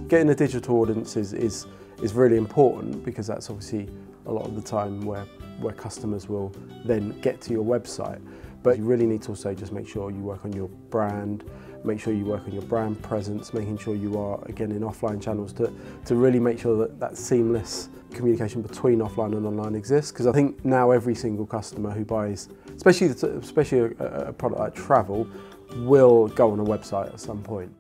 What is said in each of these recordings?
getting a digital audience is really important, because that's obviously a lot of the time where customers will then get to your website. But you really need to also just make sure you work on your brand, make sure you work on your brand presence, making sure you are, again, in offline channels to really make sure that that seamless communication between offline and online exists. Because I think now every single customer who buys, especially a product like travel, will go on a website at some point.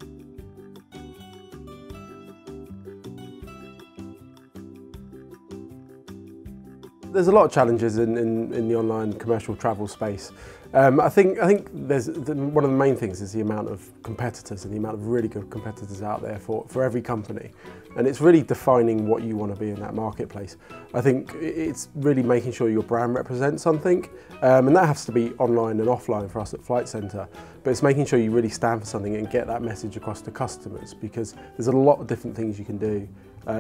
There's a lot of challenges in the online commercial travel space. I think there's one of the main things is the amount of competitors and the amount of really good competitors out there for every company, and it's really defining what you want to be in that marketplace. I think it's really making sure your brand represents something, and that has to be online and offline for us at Flight Centre. But it's making sure you really stand for something and get that message across to customers, because there's a lot of different things you can do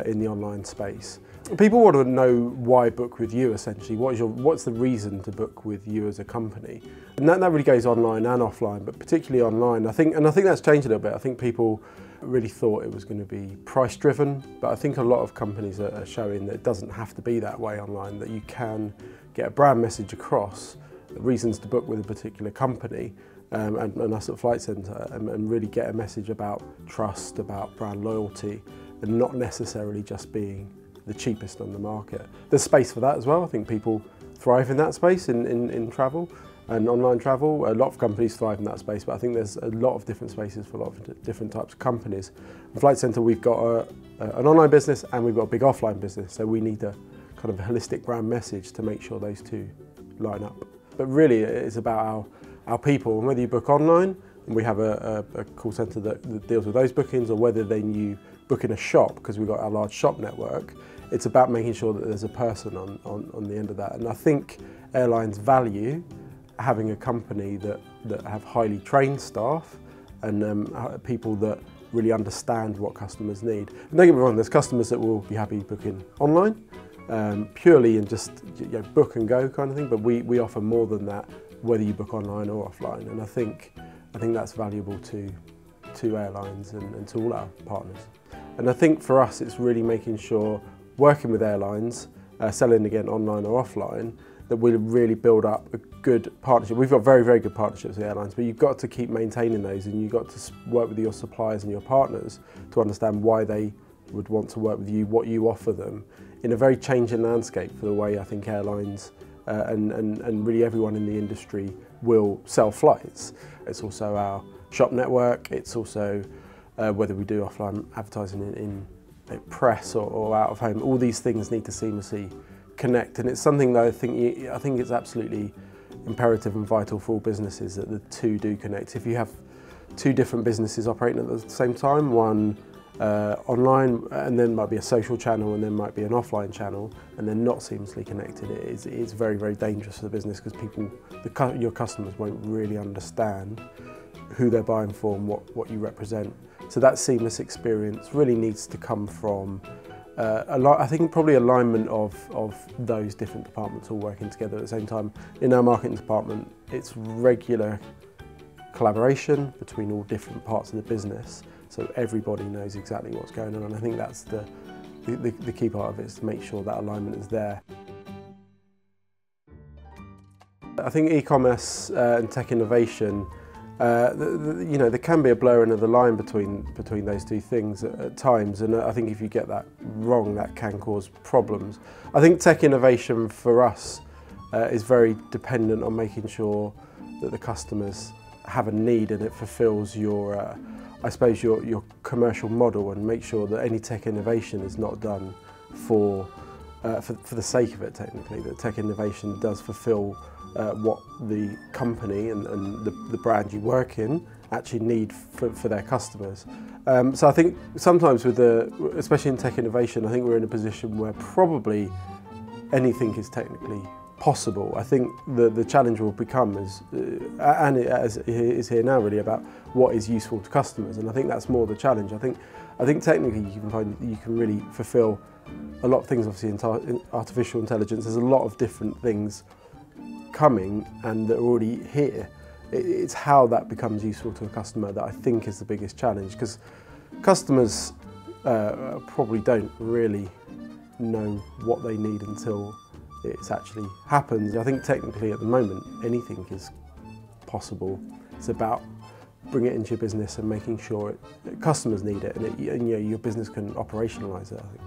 in the online space. People want to know why book with you, essentially. What's the reason to book with you as a company? And that really goes online and offline, but particularly online. I think that's changed a little bit. I think people really thought it was going to be price driven, but I think a lot of companies are showing that it doesn't have to be that way online, that you can get a brand message across, reasons to book with a particular company, and us at Flight Centre, and really get a message about trust, about brand loyalty, and not necessarily just being the cheapest on the market. There's space for that as well. I think people thrive in that space in travel and online travel. A lot of companies thrive in that space, but I think there's a lot of different spaces for a lot of different types of companies. At Flight Centre, we've got an online business and we've got a big offline business, so we need a kind of holistic brand message to make sure those two line up. But really, it's about our people, and whether you book online, and we have a call centre that deals with those bookings, or whether then you book in a shop, because we've got our large shop network, it's about making sure that there's a person on the end of that. And I think airlines value having a company that have highly trained staff and people that really understand what customers need. And don't get me wrong, there's customers that will be happy booking online, purely and just book and go kind of thing, but we offer more than that, whether you book online or offline. And I think that's valuable to airlines and to all our partners. And I think for us, it's really making sure, working with airlines, selling again online or offline, that we really build up a good partnership. We've got very, very good partnerships with airlines, but you've got to keep maintaining those, and you've got to work with your suppliers and your partners to understand why they would want to work with you, what you offer them, in a very changing landscape for the way I think airlines and really everyone in the industry will sell flights. It's also our shop network, it's also whether we do offline advertising in press or out of home. All these things need to seamlessly connect, and it's something that I think it's absolutely imperative and vital for all businesses that the two do connect. If you have two different businesses operating at the same time, one online, and then might be a social channel, and then might be an offline channel, and they're not seamlessly connected, it's very, very dangerous for the business, because your customers won't really understand who they're buying for and what you represent. So that seamless experience really needs to come from I think probably alignment of those different departments all working together at the same time. In our marketing department, it's regular collaboration between all different parts of the business, so everybody knows exactly what's going on. And I think that's the key part of it, is to make sure that alignment is there. I think e-commerce and tech innovation, there can be a blurring of the line between those two things at times, and I think if you get that wrong, that can cause problems. I think tech innovation for us is very dependent on making sure that the customers have a need and it fulfills your, I suppose, your commercial model, and make sure that any tech innovation is not done for the sake of it. Technically, that tech innovation does fulfil what the company and the brand you work in actually need for their customers. So I think sometimes especially in tech innovation, I think we're in a position where probably anything is technically possible. I think the challenge will become and as it is here now, really about what is useful to customers, and I think that's more the challenge. I think technically you can really fulfil a lot of things. Obviously in artificial intelligence, there's a lot of different things coming and that are already here. It's how that becomes useful to a customer that I think is the biggest challenge, because customers probably don't really know what they need until it's actually happens. I think technically at the moment anything is possible. It's about bringing it into your business and making sure customers need it, and your business can operationalise it, I think.